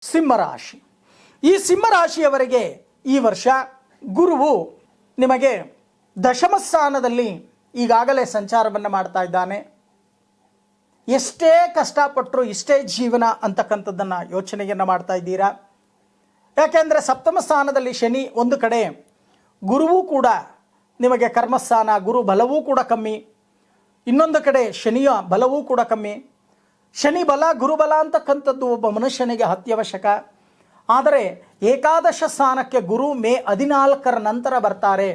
ಸಿಂಹರಾಶಿ. ಈ ಸಿಂಹರಾಶಿಯವರಿಗೆ ಈ ವರ್ಷ ಗುರುವು ನಿಮಗೆ ದಶಮ ಸ್ಥಾನದಲ್ಲಿ ಈಗಾಗಲೇ ಸಂಚಾರವನ್ನು ಮಾಡ್ತಾ ಇದ್ದಾನೆ. ಎಷ್ಟೇ ಕಷ್ಟಪಟ್ಟರು ಇಷ್ಟೇ ಜೀವನ ಅಂತಕ್ಕಂಥದ್ದನ್ನು ಯೋಚನೆಯನ್ನು ಮಾಡ್ತಾ ಇದ್ದೀರಾ. ಯಾಕೆಂದರೆ ಸಪ್ತಮ ಸ್ಥಾನದಲ್ಲಿ ಶನಿ ಒಂದು ಕಡೆ, ಗುರುವೂ ಕೂಡ ನಿಮಗೆ ಕರ್ಮಸ್ಥಾನ, ಗುರು ಬಲವೂ ಕೂಡ ಕಮ್ಮಿ, ಇನ್ನೊಂದು ಕಡೆ ಶನಿಯ ಬಲವೂ ಕೂಡ ಕಮ್ಮಿ. ಶನಿ ಬಲ ಗುರುಬಲ ಅಂತಕ್ಕಂಥದ್ದು ಒಬ್ಬ ಮನುಷ್ಯನಿಗೆ ಅತ್ಯವಶ್ಯಕ. ಆದರೆ ಏಕಾದಶ ಸ್ಥಾನಕ್ಕೆ ಗುರು ಮೇ 14ರ ನಂತರ ಬರ್ತಾರೆ.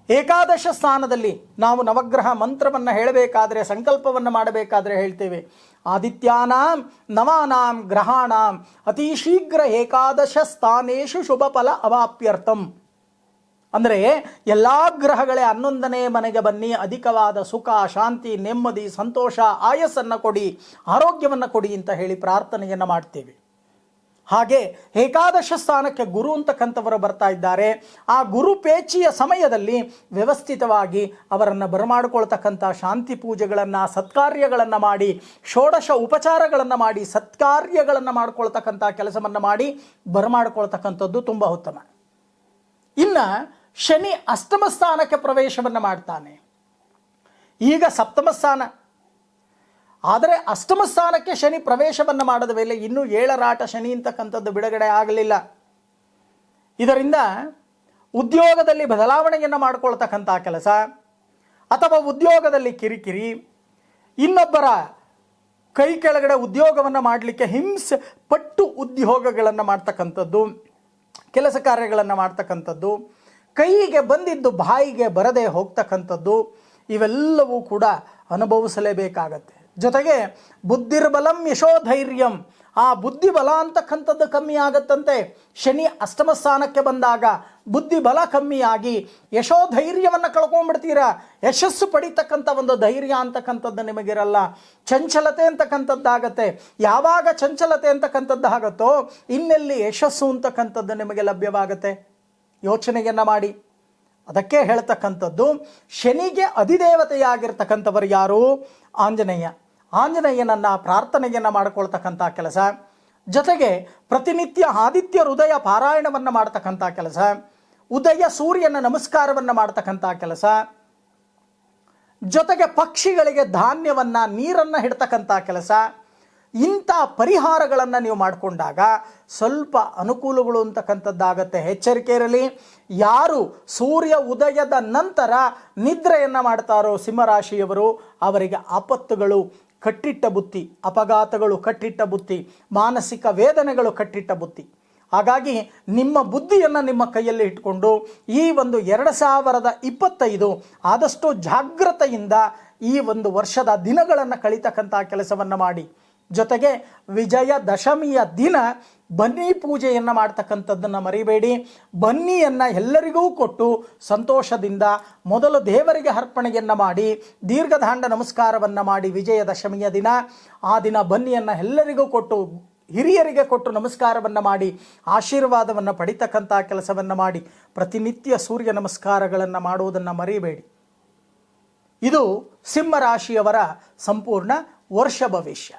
ಏಕಾದಶ ಸ್ಥಾನದಲ್ಲಿ ನಾವು ನವಗ್ರಹ ಮಂತ್ರವನ್ನು ಹೇಳಬೇಕಾದ್ರೆ, ಸಂಕಲ್ಪವನ್ನು ಮಾಡಬೇಕಾದ್ರೆ ಹೇಳ್ತೇವೆ, ಆದಿತ್ಯಾನಾಂ ನವಾನಾಂ ಗ್ರಹಾಣಾಂ ಅತಿ ಶೀಘ್ರ ಏಕಾದಶ ಸ್ಥಾನೇಶು ಶುಭ ಫಲ ಅವಾಪ್ಯರ್ಥಂ. ಅಂದರೆ ಎಲ್ಲ ಗ್ರಹಗಳೇ 11ನೇ ಮನೆಗೆ ಬನ್ನಿ, ಅಧಿಕವಾದ ಸುಖ, ಶಾಂತಿ, ನೆಮ್ಮದಿ, ಸಂತೋಷ, ಆಯಸ್ಸನ್ನು ಕೊಡಿ, ಆರೋಗ್ಯವನ್ನು ಕೊಡಿ ಅಂತ ಹೇಳಿ ಪ್ರಾರ್ಥನೆಯನ್ನು ಮಾಡ್ತೇವೆ. ಹಾಗೆ ಏಕಾದಶ ಸ್ಥಾನಕ್ಕೆ ಗುರು ಅಂತಕ್ಕಂಥವರು ಬರ್ತಾ ಇದ್ದಾರೆ. ಆ ಗುರು ಪೇಚಿಯ ಸಮಯದಲ್ಲಿ ವ್ಯವಸ್ಥಿತವಾಗಿ ಅವರನ್ನು ಬರಮಾಡಿಕೊಳ್ತಕ್ಕಂಥ ಶಾಂತಿ ಪೂಜೆಗಳನ್ನು, ಸತ್ಕಾರ್ಯಗಳನ್ನು ಮಾಡಿ, ಷೋಡಶ ಉಪಚಾರಗಳನ್ನು ಮಾಡಿ, ಸತ್ಕಾರ್ಯಗಳನ್ನು ಮಾಡ್ಕೊಳ್ತಕ್ಕಂಥ ಕೆಲಸವನ್ನು ಮಾಡಿ ಬರಮಾಡಿಕೊಳ್ತಕ್ಕಂಥದ್ದು ತುಂಬ ಉತ್ತಮ. ಇನ್ನು ಶನಿ ಅಷ್ಟಮ ಸ್ಥಾನಕ್ಕೆ ಪ್ರವೇಶವನ್ನು ಮಾಡ್ತಾನೆ. ಈಗ ಸಪ್ತಮ ಸ್ಥಾನ, ಆದರೆ ಅಷ್ಟಮ ಸ್ಥಾನಕ್ಕೆ ಶನಿ ಪ್ರವೇಶವನ್ನು ಮಾಡದ ಮೇಲೆ ಇನ್ನೂ 7ರ ಶನಿ ಅಂತಕ್ಕಂಥದ್ದು ಬಿಡುಗಡೆ ಆಗಲಿಲ್ಲ. ಇದರಿಂದ ಉದ್ಯೋಗದಲ್ಲಿ ಬದಲಾವಣೆಯನ್ನು ಮಾಡಿಕೊಳ್ತಕ್ಕಂಥ ಕೆಲಸ, ಅಥವಾ ಉದ್ಯೋಗದಲ್ಲಿ ಕಿರಿಕಿರಿ, ಇನ್ನೊಬ್ಬರ ಕೈ ಕೆಳಗಡೆ ಉದ್ಯೋಗವನ್ನು ಮಾಡಲಿಕ್ಕೆ ಹಿಂಸೆ ಪಟ್ಟು ಉದ್ಯೋಗಗಳನ್ನು ಮಾಡ್ತಕ್ಕಂಥದ್ದು, ಕೆಲಸ ಕಾರ್ಯಗಳನ್ನು ಮಾಡ್ತಕ್ಕಂಥದ್ದು, ಕೈಗೆ ಬಂದಿದ್ದು ಬಾಯಿಗೆ ಬರದೆ ಹೋಗ್ತಕ್ಕಂಥದ್ದು, ಇವೆಲ್ಲವೂ ಕೂಡ ಅನುಭವಿಸಲೇಬೇಕಾಗತ್ತೆ. ಜೊತೆಗೆ ಬುದ್ಧಿರ್ಬಲಂ ಯಶೋಧೈರ್ಯಂ, ಆ ಬುದ್ಧಿ ಬಲ ಅಂತಕ್ಕಂಥದ್ದು ಕಮ್ಮಿ ಆಗತ್ತಂತೆ. ಶನಿ ಅಷ್ಟಮ ಸ್ಥಾನಕ್ಕೆ ಬಂದಾಗ ಬುದ್ಧಿ ಬಲ ಕಮ್ಮಿಯಾಗಿ ಯಶೋಧೈರ್ಯವನ್ನು ಕಳ್ಕೊಂಡ್ಬಿಡ್ತೀರಾ. ಯಶಸ್ಸು ಪಡಿತಕ್ಕಂಥ ಒಂದು ಧೈರ್ಯ ಅಂತಕ್ಕಂಥದ್ದು ನಿಮಗಿರಲ್ಲ. ಚಂಚಲತೆ ಅಂತಕ್ಕಂಥದ್ದಾಗತ್ತೆ. ಯಾವಾಗ ಚಂಚಲತೆ ಅಂತಕ್ಕಂಥದ್ದು ಆಗುತ್ತೋ ಇನ್ನೆಲ್ಲಿ ಯಶಸ್ಸು ಅಂತಕ್ಕಂಥದ್ದು ನಿಮಗೆ ಲಭ್ಯವಾಗುತ್ತೆ. ಯೋಚನೆಯನ್ನು ಮಾಡಿ. ಅದಕ್ಕೆ ಹೇಳ್ತಕ್ಕಂಥದ್ದು, ಶನಿಗೆ ಅಧಿದೇವತೆಯಾಗಿರ್ತಕ್ಕಂಥವರು ಯಾರು? ಆಂಜನೇಯ. ಆಂಜನೇಯನನ್ನು ಪ್ರಾರ್ಥನೆಯನ್ನು ಮಾಡಿಕೊಳ್ತಕ್ಕಂಥ ಕೆಲಸ, ಜೊತೆಗೆ ಪ್ರತಿನಿತ್ಯ ಆದಿತ್ಯ ಹೃದಯ ಪಾರಾಯಣವನ್ನು ಮಾಡ್ತಕ್ಕಂಥ ಕೆಲಸ, ಉದಯ ಸೂರ್ಯನ ನಮಸ್ಕಾರವನ್ನು ಮಾಡ್ತಕ್ಕಂಥ ಕೆಲಸ, ಜೊತೆಗೆ ಪಕ್ಷಿಗಳಿಗೆ ಧಾನ್ಯವನ್ನು, ನೀರನ್ನು ಹಿಡ್ತಕ್ಕಂಥ ಕೆಲಸ, ಇಂಥ ಪರಿಹಾರಗಳನ್ನು ನೀವು ಮಾಡಿಕೊಂಡಾಗ ಸ್ವಲ್ಪ ಅನುಕೂಲಗಳು ಅಂತಕ್ಕಂಥದ್ದಾಗತ್ತೆ. ಎಚ್ಚರಿಕೆ ಇರಲಿ. ಯಾರು ಸೂರ್ಯ ಉದಯದ ನಂತರ ನಿದ್ರೆಯನ್ನು ಮಾಡ್ತಾರೋ ಸಿಂಹರಾಶಿಯವರು, ಅವರಿಗೆ ಆಪತ್ತುಗಳು ಕಟ್ಟಿಟ್ಟ ಬುತ್ತಿ, ಅಪಘಾತಗಳು ಕಟ್ಟಿಟ್ಟ ಬುತ್ತಿ, ಮಾನಸಿಕ ವೇದನೆಗಳು ಕಟ್ಟಿಟ್ಟ ಬುತ್ತಿ. ಹಾಗಾಗಿ ನಿಮ್ಮ ಬುದ್ಧಿಯನ್ನು ನಿಮ್ಮ ಕೈಯಲ್ಲಿ ಇಟ್ಕೊಂಡು ಈ ಒಂದು 2025 ಆದಷ್ಟು ಜಾಗೃತೆಯಿಂದ ಈ ಒಂದು ವರ್ಷದ ದಿನಗಳನ್ನು ಕಳೀತಕ್ಕಂಥ ಕೆಲಸವನ್ನು ಮಾಡಿ. ಜೊತೆಗೆ ವಿಜಯ ದಶಮಿಯ ದಿನ ಬನ್ನಿ ಪೂಜೆಯನ್ನು ಮಾಡ್ತಕ್ಕಂಥದ್ದನ್ನು ಮರಿಬೇಡಿ. ಬನ್ನಿಯನ್ನು ಎಲ್ಲರಿಗೂ ಕೊಟ್ಟು ಸಂತೋಷದಿಂದ ಮೊದಲು ದೇವರಿಗೆ ಅರ್ಪಣೆಯನ್ನು ಮಾಡಿ, ದೀರ್ಘದಾಂಡ ನಮಸ್ಕಾರವನ್ನು ಮಾಡಿ ವಿಜಯದಶಮಿಯ ದಿನ, ಆ ದಿನ ಬನ್ನಿಯನ್ನು ಎಲ್ಲರಿಗೂ ಕೊಟ್ಟು, ಹಿರಿಯರಿಗೆ ಕೊಟ್ಟು ನಮಸ್ಕಾರವನ್ನು ಮಾಡಿ ಆಶೀರ್ವಾದವನ್ನು ಪಡಿತಕ್ಕಂಥ ಕೆಲಸವನ್ನು ಮಾಡಿ. ಪ್ರತಿನಿತ್ಯ ಸೂರ್ಯ ನಮಸ್ಕಾರಗಳನ್ನು ಮಾಡುವುದನ್ನು ಮರಿಬೇಡಿ. ಇದು ಸಿಂಹರಾಶಿಯವರ ಸಂಪೂರ್ಣ ವರ್ಷ ಭವಿಷ್ಯ.